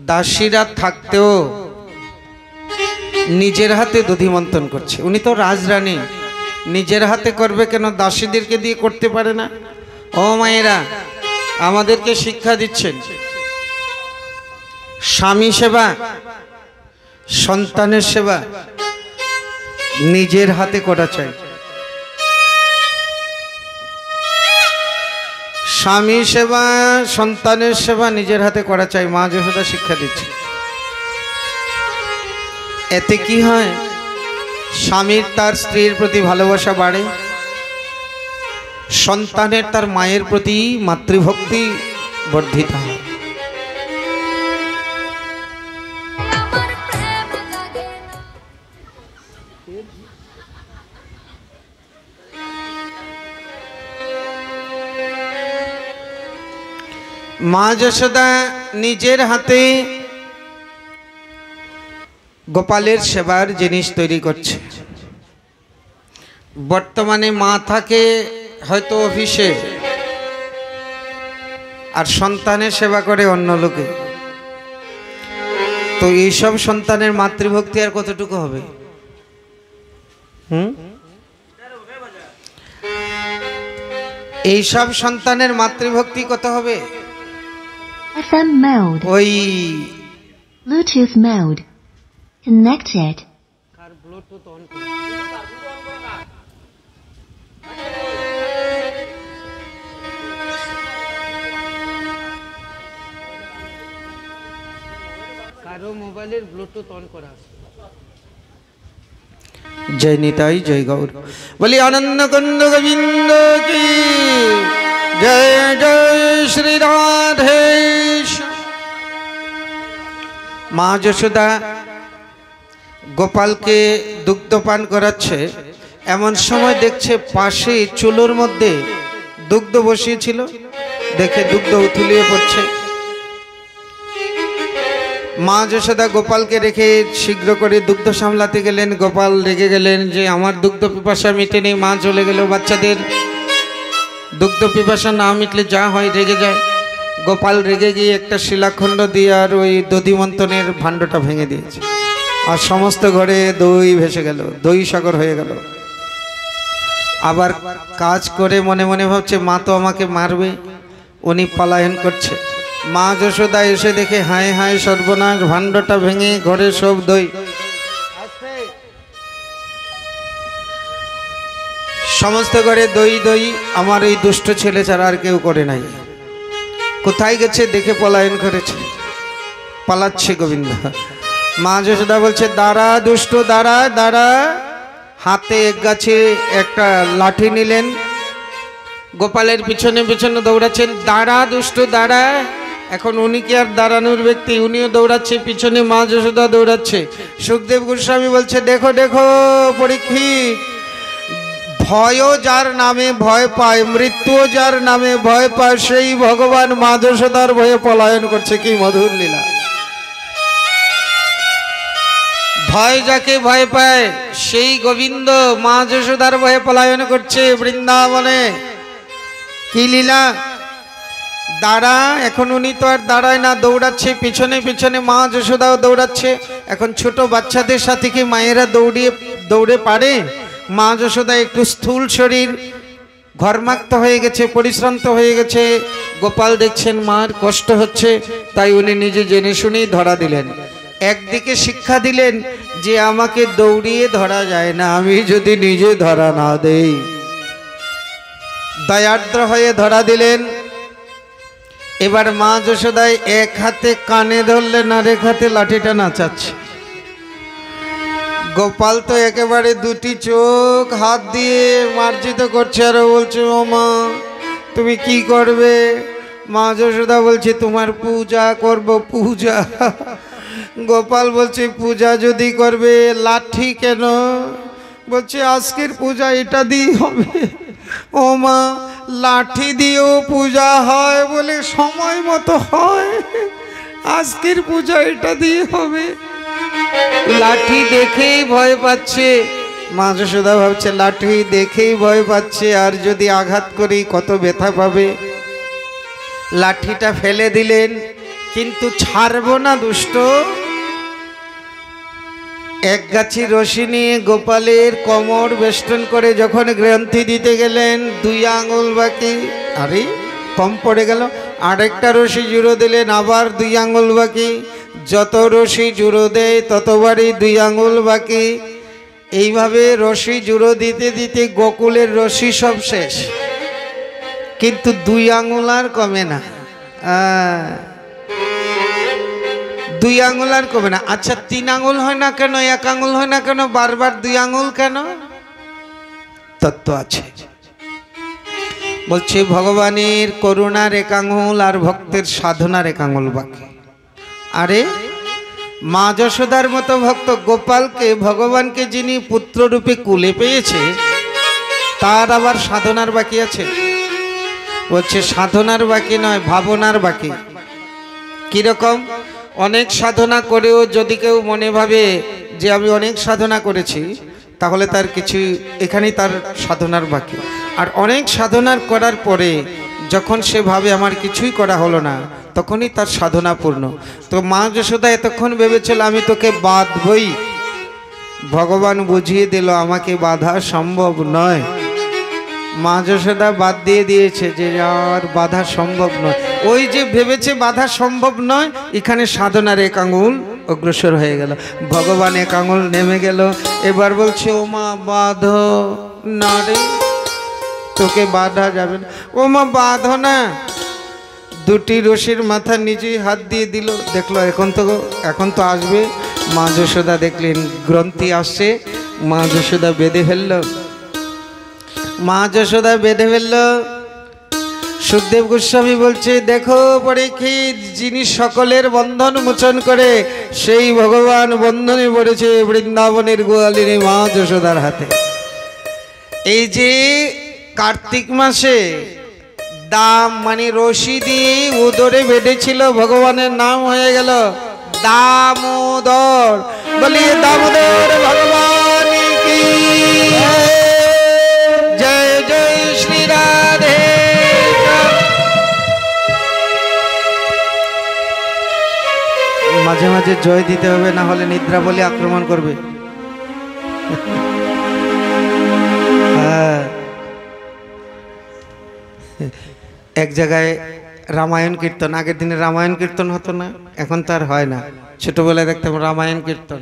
দাসীরা থাকতেও নিজের হাতে দধিমন্থন করছে। উনি তো রাজরানী, নিজের হাতে করবে কেন, দাসীদেরকে দিয়ে করতে পারে না? ও মায়েরা, আমাদেরকে শিক্ষা দিচ্ছেন স্বামী সেবা, সন্তানের সেবা নিজের হাতে করা চাই। স্বামী সেবা, সন্তানের সেবা নিজের হাতে করা চাই, মা যশোদা শিক্ষা দিচ্ছে। এতে কি হয়? স্বামীর তার স্ত্রীর প্রতি ভালোবাসা বাড়ে, সন্তানের তার মায়ের প্রতি মাতৃভক্তি বর্ধিত হয়। মা যশোদা নিজের হাতে গোপালের সেবার জিনিস তৈরি করছে। বর্তমানে মা থাকে হয়তো অফিসে, আর সন্তানের সেবা করে অন্য লোকে। তো এইসব সন্তানের মাতৃভক্তি আর কতটুকু হবে? এইসব সন্তানের মাতৃভক্তি কত হবে? FM mode. ওই Bluetooth mode. Connected. Bluetooth on কারো মোবাইলের ব্লুটুথ অন করা আছে। জয় নিতাই, জয় গৌর। বলি আনন্দ কুন্দ গোবিন্দ কি জয়, জয় শ্রী রাধেশ। মা যশোদা গোপালকে দুগ্ধপান করাচ্ছে। এমন সময় দেখছে পাশে চুলোর মধ্যে দুগ্ধ বসিয়েছিল, দেখে দুগ্ধ উথলিয়ে পড়ছে। মা যশোদা গোপালকে রেখে শীঘ্র করে দুগ্ধ সামলাতে গেলেন। গোপাল রেগে গেলেন যে আমার দুগ্ধ পিপাসা মিটেনি, মা চলে গেল। বাচ্চাদের দুগ্ধ পিপাসা না মিটলে যা হয়, রেগে যায়। গোপাল রেগে গিয়ে একটা শিলাখণ্ড দিয়ে আর ওই দধিমন্থনের ভাণ্ডটা ভেঙে দিয়েছে, আর সমস্ত ঘরে দই ভেসে গেল, দই সাগর হয়ে গেল। আবার কাজ করে মনে মনে ভাবছে মা তো আমাকে মারবে, উনি পলায়ন করছে। মা যশোদা এসে দেখে হায় হায় সর্বনাশ, ভাণ্ডটা ভেঙে ঘরে সব দই। সমস্ত ঘরে দই দই, আমার এই দুষ্ট ছেলে ছাড়া আর কেউ করে নাই। কোথায় গেছে দেখে পলায়ন করেছে, পালাচ্ছে গোবিন্দ। মা যশোদা বলছে দাঁড়া দুষ্ট, দাঁড়া দাঁড়া। হাতে এক গাছে একটা লাঠি নিলেন, গোপালের পিছনে পিছনে দৌড়াচ্ছেন। দাঁড়া দুষ্ট, দাঁড়া। এখন উনি কি আর দাঁড়ানোর ব্যক্তি? উনিও দৌড়াচ্ছে, পিছনে মা যশোদা দৌড়াচ্ছে। সুখদেব গোস্বামী বলছে দেখো দেখো পরীক্ষিত, ভয়ও যার নামে ভয় পায়, মৃত্যুও যার নামে ভয় পায়, সেই ভগবান মা যশোদার ভয়ে পলায়ন করছে। কি মধুর লীলা! ভয় যাকে ভয় পায় সেই গোবিন্দ মা যশোদার ভয়ে পলায়ন করছে বৃন্দাবনে। কি লীলা! দাঁড়া, এখন উনি তো আর দাঁড়ায় না, দৌড়াচ্ছে পিছনে পিছনে। মা যশোদাও দৌড়াচ্ছে। এখন ছোট বাচ্চাদের সাথে কি মায়েরা দৌড়ে পারে? মা যশোদা একটু স্থূল শরীর, ঘর্মাক্ত হয়ে গেছে, পরিশ্রান্ত হয়ে গেছে। গোপাল দেখছেন মার কষ্ট হচ্ছে, তাই উনি নিজে জেনে শুনেই ধরা দিলেন। একদিকে শিক্ষা দিলেন যে আমাকে দৌড়িয়ে ধরা যায় না, আমি যদি নিজে ধরা না দেই। দয়ার্দ্র হয়ে ধরা দিলেন। এবার মা যশোদায় এক হাতে কানে ধরলেন, আর এক হাতে লাঠিটা নাচাচ্ছে। গোপাল তো একেবারে দুটি চোখ হাত দিয়ে মার্জিত করছে, আর বলছে ও মা তুমি কি করবে? মা যশোদা বলছে তোমার পূজা করব, পূজা। গোপাল বলছে পূজা যদি করবে লাঠি কেন? বলছে আজকের পূজা এটা দিয়ে হবে। ও মা, লাঠি দিয়েও পূজা হয় বলে সময় মতো হয়, আজকের পূজা এটা দিয়ে হবে। লাঠি দেখেই ভয় পাচ্ছে। মা যশোদা ভাবছে লাঠি দেখেই ভয় পাচ্ছে, আর যদি আঘাত করি কত ব্যথা পাবে। লাঠিটা ফেলে দিলেন, কিন্তু ছাড়বো না দুষ্ট। এক গাছি রশি নিয়ে গোপালের কোমর বেষ্টন করে যখন গ্রন্থি দিতে গেলেন, 2 আঙুল বাকি, আরে কম পড়ে গেল। আরেকটা রশি জুড়ো দিলেন, আবার 2 আঙুল বাকি। যত রশি জুড়ো দেয় ততবারই 2 আঙুল বাকি। এইভাবে রশি জুড়ো দিতে দিতে গোকুলের রশি সব শেষ, কিন্তু 2 আঙুল আর কমে না। 2 আঙুল আর কমে না। আচ্ছা 3 আঙুল হয় না কেন, 1 আঙুল হয় না কেন, বারবার 2 আঙুল কেন? তত্ত্ব আছে। বলছে ভগবানের করুণার 1 আঙুল আর ভক্তের সাধনার 1 আঙুল বাকি। আরে মা যশোদার মতো ভক্ত গোপালকে, ভগবানকে যিনি পুত্ররূপে কুলে পেয়েছে, তার আবার সাধনার বাকি আছে। বলছে সাধনার বাকি নয়, ভাবনার বাকি। কিরকম? অনেক সাধনা করেও যদি কেউ মনে ভাবে যে আমি অনেক সাধনা করেছি, তাহলে তার কিছু এখানেই তার সাধনার বাকি। আর অনেক সাধনার করার পরে যখন সে ভাবে আমার কিছুই করা হলো না, তখনই তার সাধনা পূর্ণ। তো মা যশোদা এতক্ষণ ভেবেছিল আমি তোকে বাঁধবই, ভগবান বুঝিয়ে দিল আমাকে বাধা সম্ভব নয়। মা যশোদা বাদ দিয়ে দিয়েছে যে আর বাধা সম্ভব নয়। ওই যে ভেবেছে বাধা সম্ভব নয়, এখানে সাধনার 1 আঙুল অগ্রসর হয়ে গেল, ভগবান 1 আঙুল নেমে গেল। এবার বলছে ও মা বাঁধো না রে, তোকে বাঁধা যাবে না। ও মা বাঁধো না। 2টি রশির মাথার নিচেই হাত দিয়ে দিল, দেখলো এখন তো আসবে। মা যশোদা দেখলেন গ্রন্থি আসছে, মা যশোদা বেঁধে ফেলল। মা যশোদা বেঁধে ফেলল। সুখদেব গোস্বামী বলছে দেখো পরীক্ষিত, যিনি সকলের বন্ধন মোচন করে, সেই ভগবান বন্ধনে পড়েছে বৃন্দাবনের গোয়ালিনী মা যশোদার হাতে। এই যে কার্তিক মাসে দাম মানে রশি দিয়ে উদরে বেঁধেছিল, ভগবানের নাম হয়ে গেল দামোদর। বলিয়ে দামোদর ভগবান কি জয়, জয় শ্রী রাধে। মাঝে মাঝে জয় দিতে হবে, না হলে নিদ্রা বলে আক্রমণ করবে। এক জায়গায় রামায়ণ কীর্তন, আগের দিনে রামায়ণ কীর্তন হতো না, এখন তো আর হয় না। ছোটবেলায় দেখতাম রামায়ণ কীর্তন।